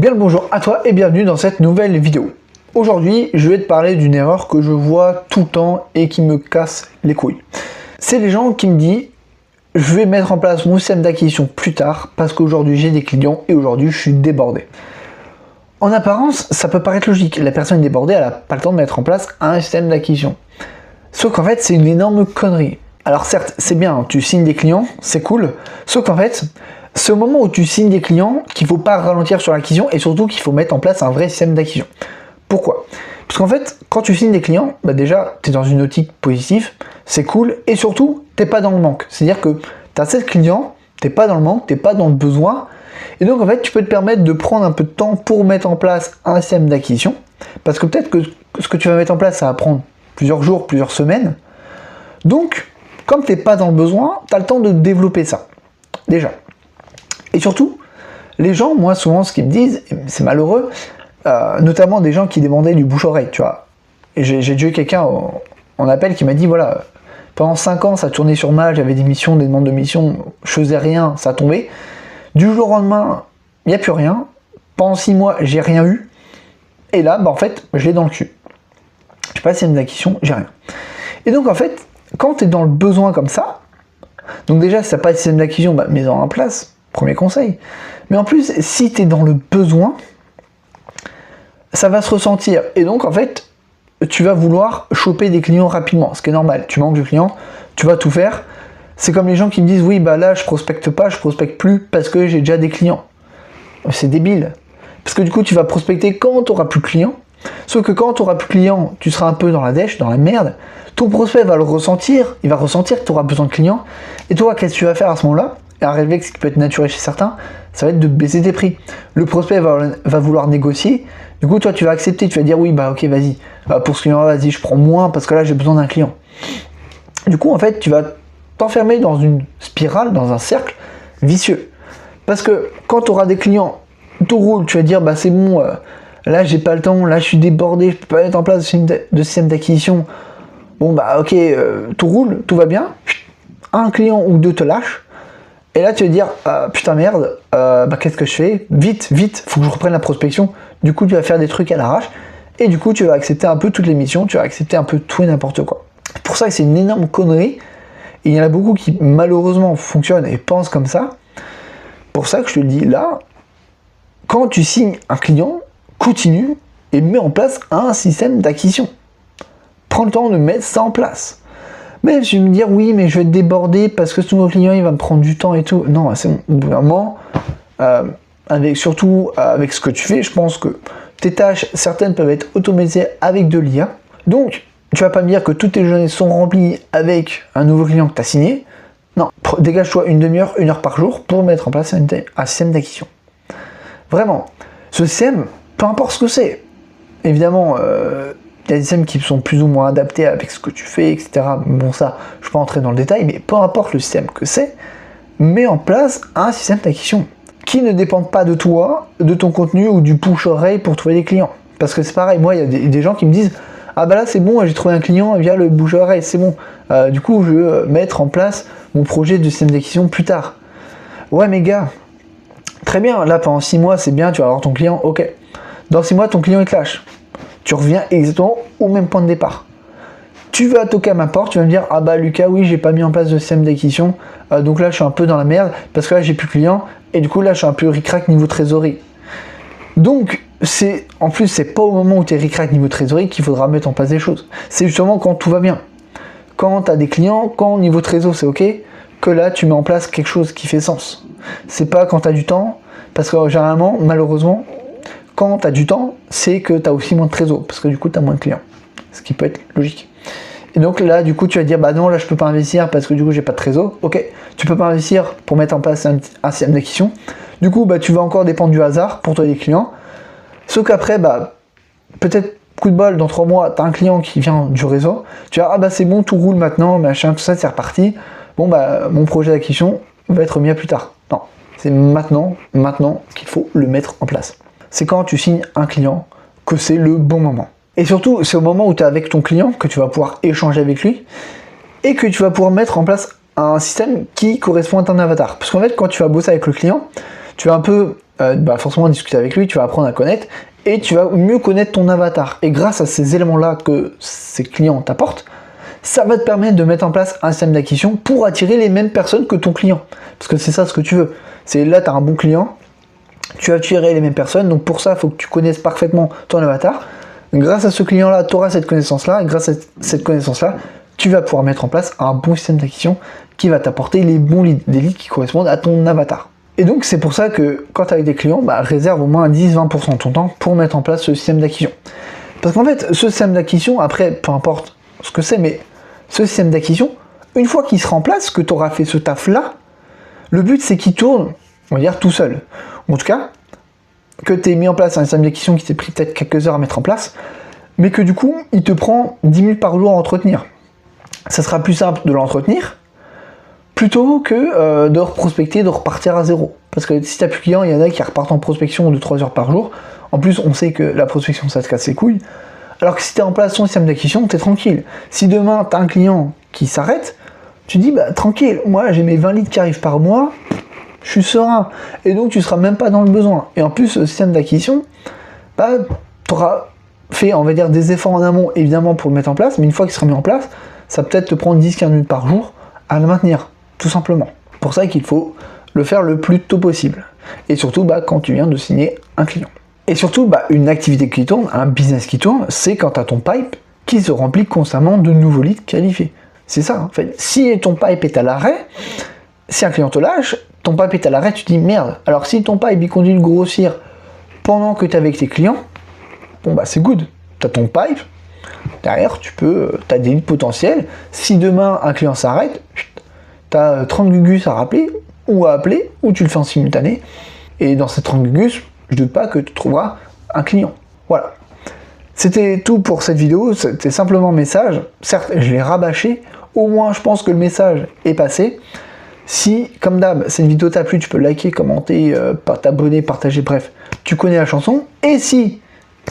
Bien le bonjour à toi et bienvenue dans cette nouvelle vidéo. Aujourd'hui, je vais te parler d'une erreur que je vois tout le temps et qui me casse les couilles. C'est les gens qui me disent « Je vais mettre en place mon système d'acquisition plus tard parce qu'aujourd'hui j'ai des clients et aujourd'hui je suis débordé ». En apparence, ça peut paraître logique. La personne débordée, elle n'a pas le temps de mettre en place un système d'acquisition. Sauf qu'en fait, c'est une énorme connerie. Alors certes, c'est bien, tu signes des clients, c'est cool. Sauf qu'en fait, c'est au moment où tu signes des clients qu'il ne faut pas ralentir sur l'acquisition et surtout qu'il faut mettre en place un vrai système d'acquisition. Pourquoi? Parce qu'en fait, quand tu signes des clients, déjà, tu es dans une optique positive, c'est cool, et surtout, tu n'es pas dans le manque. C'est-à-dire que tu as 7 clients, tu n'es pas dans le manque, tu n'es pas dans le besoin, et donc en fait, tu peux te permettre de prendre un peu de temps pour mettre en place un système d'acquisition, parce que peut-être que ce que tu vas mettre en place, ça va prendre plusieurs jours, plusieurs semaines. Donc, comme tu n'es pas dans le besoin, tu as le temps de développer ça, déjà. Et surtout, les gens, moi, souvent, ce qu'ils me disent, c'est malheureux, notamment des gens qui demandaient du bouche-oreille, tu vois. Et j'ai déjà eu quelqu'un en appel qui m'a dit, voilà, pendant 5 ans, ça tournait sur mal, j'avais des missions, des demandes de missions, je faisais rien, ça tombait. Du jour au lendemain, il n'y a plus rien. Pendant 6 mois, j'ai rien eu. Et là, en fait, je l'ai dans le cul. Je n'ai pas de système d'acquisition, j'ai rien. Et donc, en fait, quand tu es dans le besoin comme ça, donc déjà, si tu n'as pas de système d'acquisition, mets-en en place. Premier conseil. Mais en plus, si tu es dans le besoin, ça va se ressentir. Et donc, en fait, tu vas vouloir choper des clients rapidement, ce qui est normal. Tu manques de clients, tu vas tout faire. C'est comme les gens qui me disent, oui, là, je prospecte pas, je prospecte plus parce que j'ai déjà des clients. C'est débile. Parce que du coup, tu vas prospecter quand tu n'auras plus de clients. Sauf que quand tu n'auras plus de clients, tu seras un peu dans la dèche, dans la merde. Ton prospect va le ressentir, il va ressentir que tu auras besoin de clients. Et toi, qu'est-ce que tu vas faire à ce moment-là? Un réflexe qui peut être naturel chez certains, ça va être de baisser tes prix. Le prospect va vouloir négocier, du coup toi tu vas accepter, tu vas dire oui ok vas-y, pour ce client vas-y je prends moins parce que là j'ai besoin d'un client. Du coup en fait tu vas t'enfermer dans une spirale, dans un cercle vicieux. Parce que quand tu auras des clients, tout roule, tu vas dire c'est bon, là j'ai pas le temps, là je suis débordé, je peux pas mettre en place de système d'acquisition. Bon ok, tout roule, tout va bien, un client ou deux te lâche. Et là tu vas dire putain merde, qu'est-ce que je fais? Vite, faut que je reprenne la prospection. Du coup tu vas faire des trucs à l'arrache et du coup tu vas accepter un peu toutes les missions, tu vas accepter un peu tout et n'importe quoi. C'est pour ça que c'est une énorme connerie. Et il y en a beaucoup qui malheureusement fonctionnent et pensent comme ça. Pour ça que je te le dis là, quand tu signes un client, continue et mets en place un système d'acquisition. Prends le temps de mettre ça en place. Mais je vais me dire oui mais je vais être débordé parce que ce nouveau client il va me prendre du temps et tout. Non, c'est bon, vraiment surtout avec ce que tu fais, je pense que tes tâches, certaines peuvent être automatisées avec de l'IA. Donc tu vas pas me dire que toutes tes journées sont remplies avec un nouveau client que tu as signé. Non, dégage-toi une demi-heure, 1 heure par jour pour mettre en place un système d'acquisition. Vraiment, ce système, peu importe ce que c'est, évidemment il y a des systèmes qui sont plus ou moins adaptés avec ce que tu fais, etc. Bon ça, je ne vais pas entrer dans le détail, mais peu importe le système que c'est, mets en place un système d'acquisition qui ne dépend pas de toi, de ton contenu ou du bouche-oreille pour trouver des clients. Parce que c'est pareil, moi il y a des gens qui me disent ah là c'est bon, j'ai trouvé un client via le bouche-oreille, c'est bon. Du coup je veux mettre en place mon projet de système d'acquisition plus tard. Ouais mais gars, très bien, là pendant 6 mois c'est bien, tu vas avoir ton client, ok. Dans 6 mois ton client il te lâche. Tu reviens exactement au même point de départ. Tu vas toquer à ma porte, tu vas me dire ah Lucas oui j'ai pas mis en place de système d'acquisition, donc là je suis un peu dans la merde parce que là j'ai plus de clients et du coup là je suis un peu ric-rac niveau trésorerie. Donc en plus c'est pas au moment où tu es ric-rac niveau trésorerie qu'il faudra mettre en place des choses. C'est justement quand tout va bien. Quand tu as des clients, quand niveau trésor c'est ok, que là tu mets en place quelque chose qui fait sens. C'est pas quand tu as du temps, parce que généralement malheureusement quand tu as du temps, c'est que tu as aussi moins de trésor, parce que du coup, tu as moins de clients. Ce qui peut être logique. Et donc là, du coup, tu vas dire, non, là, je peux pas investir parce que du coup, j'ai pas de trésor. Ok, tu peux pas investir pour mettre en place un système d'acquisition. Du coup, tu vas encore dépendre du hasard pour toi des clients. Sauf qu'après, peut-être, coup de bol, dans 3 mois, tu as un client qui vient du réseau. Tu vas, c'est bon, tout roule maintenant, machin, tout ça, c'est reparti. Bon, mon projet d'acquisition va être mis à plus tard. Non, c'est maintenant qu'il faut le mettre en place. C'est quand tu signes un client que c'est le bon moment. Et surtout, c'est au moment où tu es avec ton client que tu vas pouvoir échanger avec lui et que tu vas pouvoir mettre en place un système qui correspond à ton avatar. Parce qu'en fait, quand tu vas bosser avec le client, tu vas un peu forcément discuter avec lui, tu vas apprendre à connaître, et tu vas mieux connaître ton avatar. Et grâce à ces éléments-là que ces clients t'apportent, ça va te permettre de mettre en place un système d'acquisition pour attirer les mêmes personnes que ton client. Parce que c'est ça ce que tu veux. C'est là, tu as un bon client, tu attirerais les mêmes personnes, donc pour ça, il faut que tu connaisses parfaitement ton avatar. Grâce à ce client-là, tu auras cette connaissance-là, et grâce à cette connaissance-là, tu vas pouvoir mettre en place un bon système d'acquisition qui va t'apporter les bons leads, des leads qui correspondent à ton avatar. Et donc c'est pour ça que quand tu as des clients, réserve au moins 10-20% de ton temps pour mettre en place ce système d'acquisition. Parce qu'en fait, ce système d'acquisition, après, peu importe ce que c'est, mais ce système d'acquisition, une fois qu'il sera en place, que tu auras fait ce taf-là, le but c'est qu'il tourne, on va dire, tout seul. En tout cas, que tu aies mis en place un système d'acquisition qui t'ait pris peut-être quelques heures à mettre en place, mais que du coup, il te prend 10 minutes par jour à entretenir. Ça sera plus simple de l'entretenir, plutôt que de reprospecter, de repartir à zéro. Parce que si tu n'as plus de clients, il y en a qui repartent en prospection de 3 heures par jour. En plus, on sait que la prospection, ça te casse les couilles. Alors que si tu es en place ton système d'acquisition, tu es tranquille. Si demain, tu as un client qui s'arrête, tu dis, tranquille, moi j'ai mes 20 leads qui arrivent par mois, je suis serein. Et donc, tu seras même pas dans le besoin. Et en plus, ce système d'acquisition, tu auras fait, on va dire, des efforts en amont, évidemment, pour le mettre en place, mais une fois qu'il sera mis en place, ça peut-être te prendre 10-15 minutes par jour à le maintenir, tout simplement. Pour ça qu'il faut le faire le plus tôt possible. Et surtout, quand tu viens de signer un client. Et surtout, une activité qui tourne, un business qui tourne, c'est quand tu as ton pipe qui se remplit constamment de nouveaux leads qualifiés. C'est ça, en fait. Si ton pipe est à l'arrêt, si un client te lâche, ton pipe est à l'arrêt, tu te dis merde. Alors si ton pipe il continue de grossir pendant que tu es avec tes clients, c'est good. Tu as ton pipe, derrière tu as des leads potentiels. Si demain un client s'arrête, tu as 30 gugus à rappeler ou à appeler, ou tu le fais en simultané. Et dans ces 30 gugus, je doute pas que tu trouveras un client. Voilà. C'était tout pour cette vidéo, c'était simplement un message. Certes, je l'ai rabâché, au moins je pense que le message est passé. Si, comme d'hab, cette vidéo t'a plu, tu peux liker, commenter, t'abonner, partager, bref, tu connais la chanson. Et si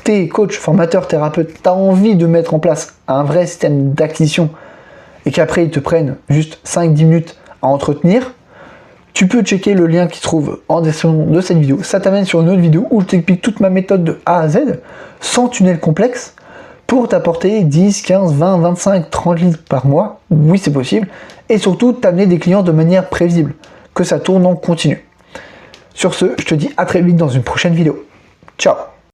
t'es coach, formateur, thérapeute, t'as envie de mettre en place un vrai système d'acquisition et qu'après ils te prennent juste 5-10 minutes à entretenir, tu peux checker le lien qui se trouve en description de cette vidéo. Ça t'amène sur une autre vidéo où je t'explique toute ma méthode de A à Z, sans tunnel complexe, pour t'apporter 10, 15, 20, 25, 30 leads par mois. Oui, c'est possible. Et surtout, t'amener des clients de manière prévisible, que ça tourne en continu. Sur ce, je te dis à très vite dans une prochaine vidéo. Ciao!